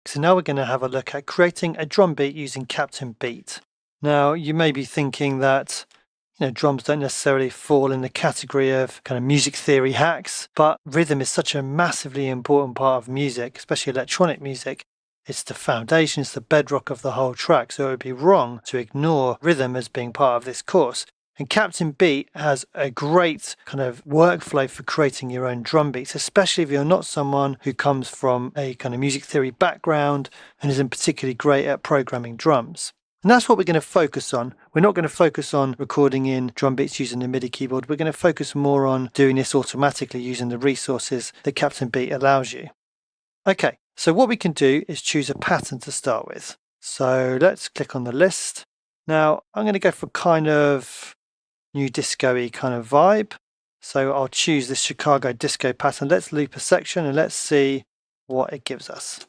So now we're going to have a look at creating a drum beat using Captain Beat. Now you may be thinking that drums don't necessarily fall in the category of kind of music theory hacks, but rhythm is such a massively important part of music, especially electronic music. It's the foundation, it's the bedrock of the whole track, so it would be wrong to ignore rhythm as being part of this course. And Captain Beat has a great kind of workflow for creating your own drum beats, especially if you're not someone who comes from a kind of music theory background and isn't particularly great at programming drums. And that's what we're going to focus on. We're not going to focus on recording in drum beats using the MIDI keyboard. We're going to focus more on doing this automatically using the resources that Captain Beat allows you. Okay, so what we can do is choose a pattern to start with. So let's click on the list. Now I'm going to go for kind of new disco-y kind of vibe. So I'll choose this Chicago disco pattern. Let's loop a section and let's see what it gives us.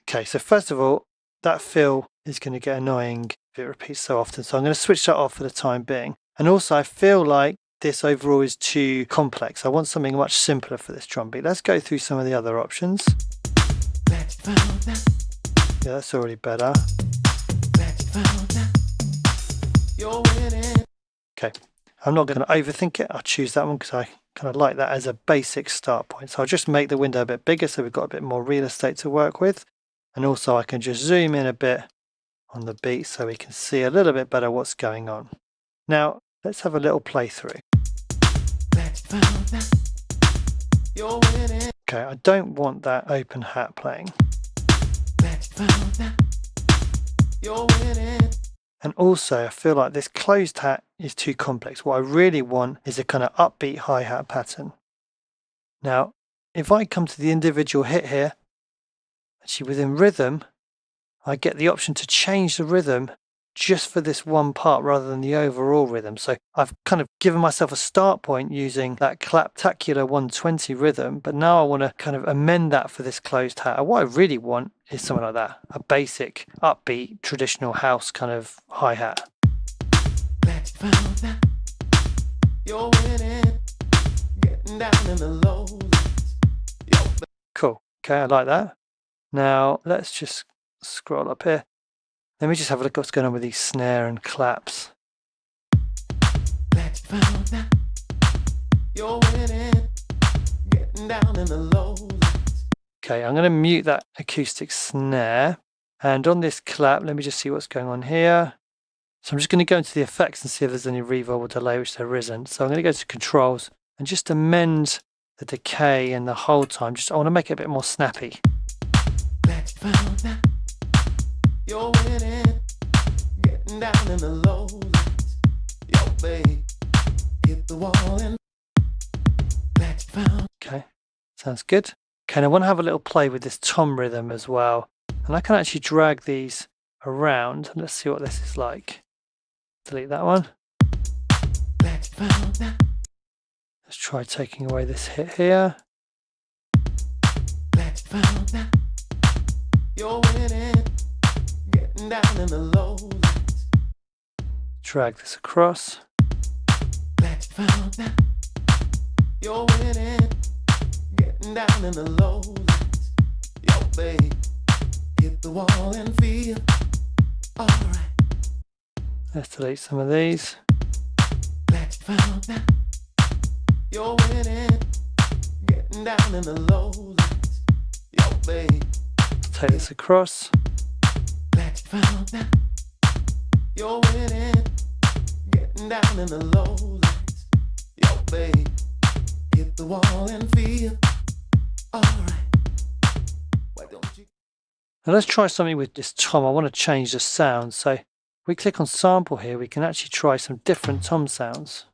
Okay, so first of all, that feel is going to get annoying if it repeats so often. So I'm going to switch that off for the time being. And also I feel like this overall is too complex. I want something much simpler for this drum beat. Let's go through some of the other options. Yeah, that's already better. Okay, I'm not going to overthink it. I'll choose that one because I kind of like that as a basic start point. So I'll just make the window a bit bigger so we've got a bit more real estate to work with. And also I can just zoom in a bit on the beat so we can see a little bit better what's going on. Now, let's have a little playthrough. Okay, I don't want that open hat playing. And also I feel like this closed hat is too complex. What I really want is a kind of upbeat hi-hat pattern. Now, if I come to the individual hit here, actually within rhythm, I get the option to change the rhythm just for this one part rather than the overall rhythm. So I've kind of given myself a start point using that Claptacular 120 rhythm, but now I want to kind of amend that for this closed hat. And what I really want is something like that, a basic, upbeat, traditional house kind of hi-hat. Cool, okay, I like that. Now let's just scroll up here. Let me just have a look at what's going on with these snare and claps. Okay, I'm going to mute that acoustic snare. And on this clap, let me just see what's going on here. So I'm just going to go into the effects and see if there's any reverb or delay, which there isn't. So I'm going to go to controls and just amend the decay and the hold time. I want to make it a bit more snappy. You're winning, getting down in the lowlands. Yo, babe, hit the wall and okay, sounds good. Okay, and I want to have a little play with this tom rhythm as well. And I can actually drag these around. Let's see what this is like. Delete that one. Let's try taking away this hit here. You're winning. Down in the lowlands. Drag this across. You're winning, getting down in the lowlands. Yo, babe, hit the wall and feel alright. Let's delete some of these. You're winning, getting down in the lowlands. Yo, babe, take this across. You're winning, getting down in the lowlands. Yo, babe, hit the wall and feel alright. Why don't you? Now let's try something with this tom. I want to change the sound. So if we click on sample here, we can actually try some different tom sounds.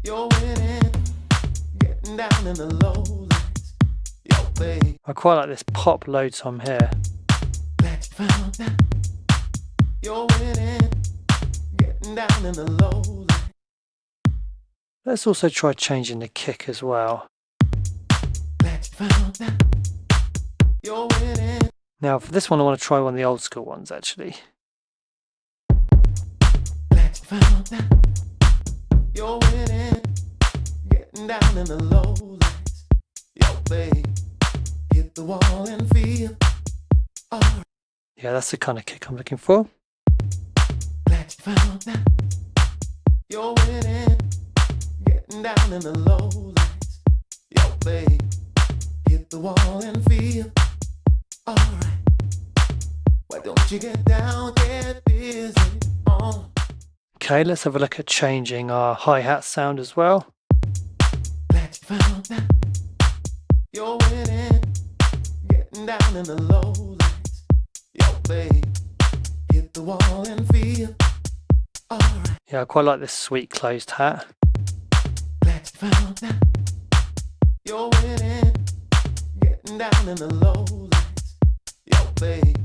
You're winning, getting down in the lowlands. I quite like this pop low tom here. Let's also try changing the kick as well. Now for this one I want to try one of the old school ones actually. found that you're winning, getting down in the low lights. Yo, babe, hit the wall and feel alright. Yeah, that's the kind of kick I'm looking for. Glad you found that you're winning, getting down in the low lights. Yo, babe, hit the wall and feel alright. Why don't you get down, get busy on? Okay, let's have a look at changing our hi-hat sound as well. Glad you found that you're winning, getting down in the low lights. Yo, babe, hit the wall and feel alright. Yeah, I quite like this sweet closed hat. Glad you found that you're winning, getting down in the low lights. Yo, babe,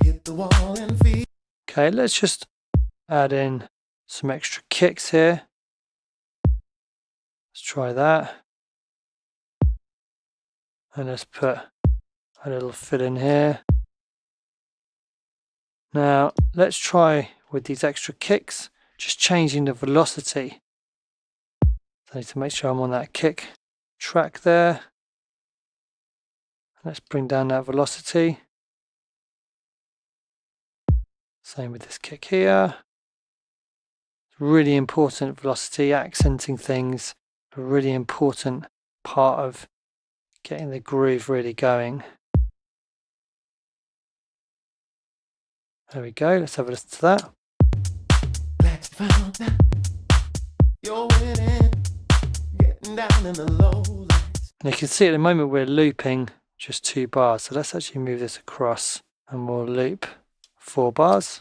hit the wall and feel. Okay, let's just add in some extra kicks here. Let's try that. And let's put a little fill in here. Now, let's try with these extra kicks, just changing the velocity. So I need to make sure I'm on that kick track there. Let's bring down that velocity. Same with this kick here. Really important velocity, accenting things, a really important part of getting the groove really going. There we go, let's have a listen to that. Glad you found that you're winning, getting down in the low lights. And you can see at the moment we're looping just 2 bars, so let's actually move this across and we'll loop 4 bars.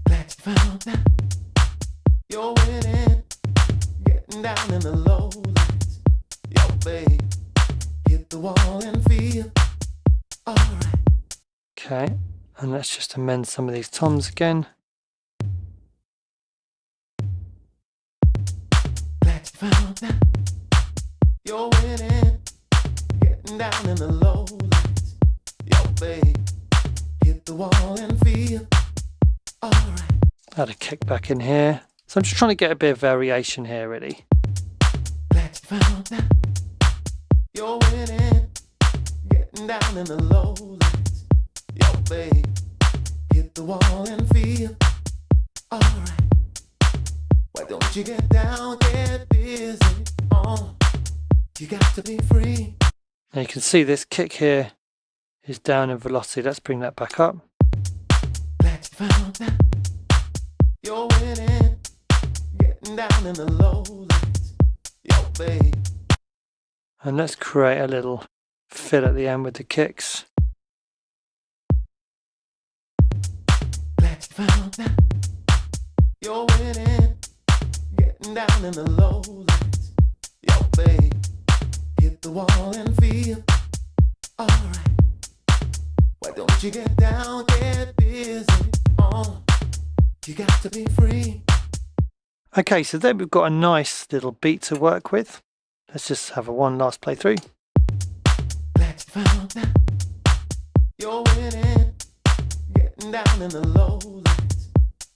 Glad you found that you're winning, getting down in the low lights. Yo, babe, hit the wall and feel alright. Okay, and let's just amend some of these toms again. Glad you found that you're winning, getting down in the low lights. Yo, babe, hit the wall and feel alright. Add a kick back in here. So I'm just trying to get a bit of variation here really. Glad you found that you're winning, getting down in the low lights. Yo, babe, hit the wall and feel alright. Why don't you get down, get busy on? You got to be free. Now you can see this kick here is down in velocity. Let's bring that back up. Glad you found that you're winning, getting down in the low lights. Yo, babe. And let's create a little fill at the end with the kicks. Glad you found that you're winning, getting down in the low lights. Yo, babe, hit the wall and feel alright. Why don't you get down, get busy on? You got to be free. Okay, so then we've got a nice little beat to work with. Let's just have one last playthrough. Glad you found that you're winning, getting down in the low lights.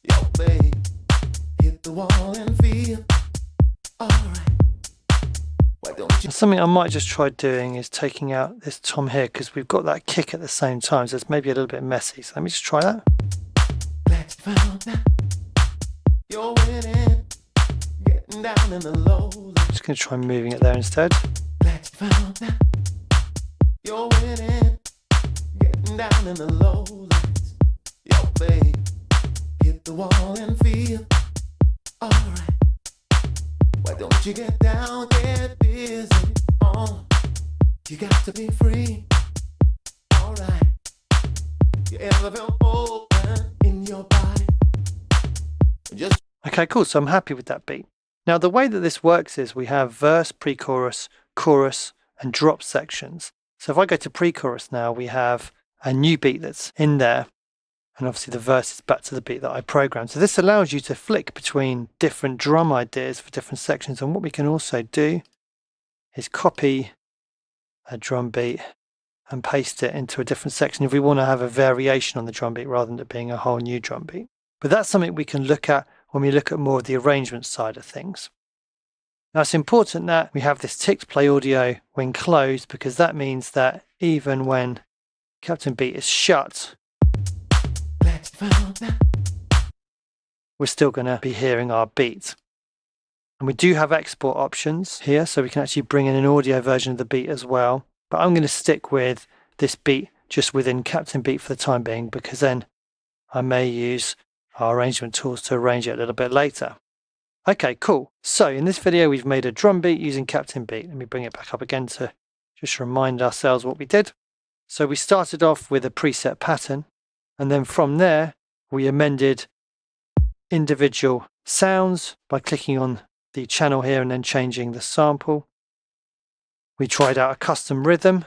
Yo, babe, hit the wall and feel alright. Why don't you? Something I might just try doing is taking out this tom here because we've got that kick at the same time, so it's maybe a little bit messy. So let me just try that. Glad you found that you're winning, getting down in the low lights. Just going to try moving it there instead. Glad you found that you're winning, getting down in the low lights. Yo, babe, hit the wall and feel alright. Why don't you get down, get busy on? You got to be free. Alright. You ever feel open in your body? Just Okay, cool. So I'm happy with that beat. Now the way that this works is we have verse, pre-chorus, chorus, and drop sections. So if I go to pre-chorus now, we have a new beat that's in there. And obviously the verse is back to the beat that I programmed. So this allows you to flick between different drum ideas for different sections. And what we can also do is copy a drum beat and paste it into a different section if we want to have a variation on the drum beat rather than it being a whole new drum beat. But that's something we can look at when we look at more of the arrangement side of things. Now it's important that we have this ticked play audio when closed, because that means that even when Captain Beat is shut, we're still going to be hearing our beat. And we do have export options here, so we can actually bring in an audio version of the beat as well. But I'm going to stick with this beat just within Captain Beat for the time being, because then I may use our arrangement tools to arrange it a little bit later. Okay, cool. So in this video, we've made a drum beat using Captain Beat. Let me bring it back up again to just remind ourselves what we did. So we started off with a preset pattern, and then from there, we amended individual sounds by clicking on the channel here and then changing the sample. We tried out a custom rhythm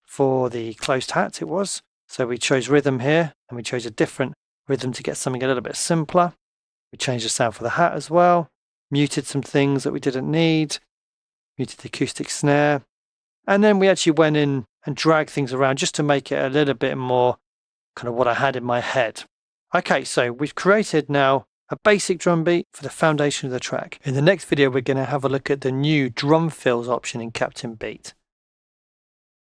for the closed hat, it was. So we chose rhythm here, and we chose a different rhythm to get something a little bit simpler. We changed the sound for the hat as well, muted some things that we didn't need, muted the acoustic snare, and then we actually went in and dragged things around just to make it a little bit more kind of what I had in my head. Okay, so we've created now a basic drum beat for the foundation of the track. In the next video, we're going to have a look at the new drum fills option in Captain Beat.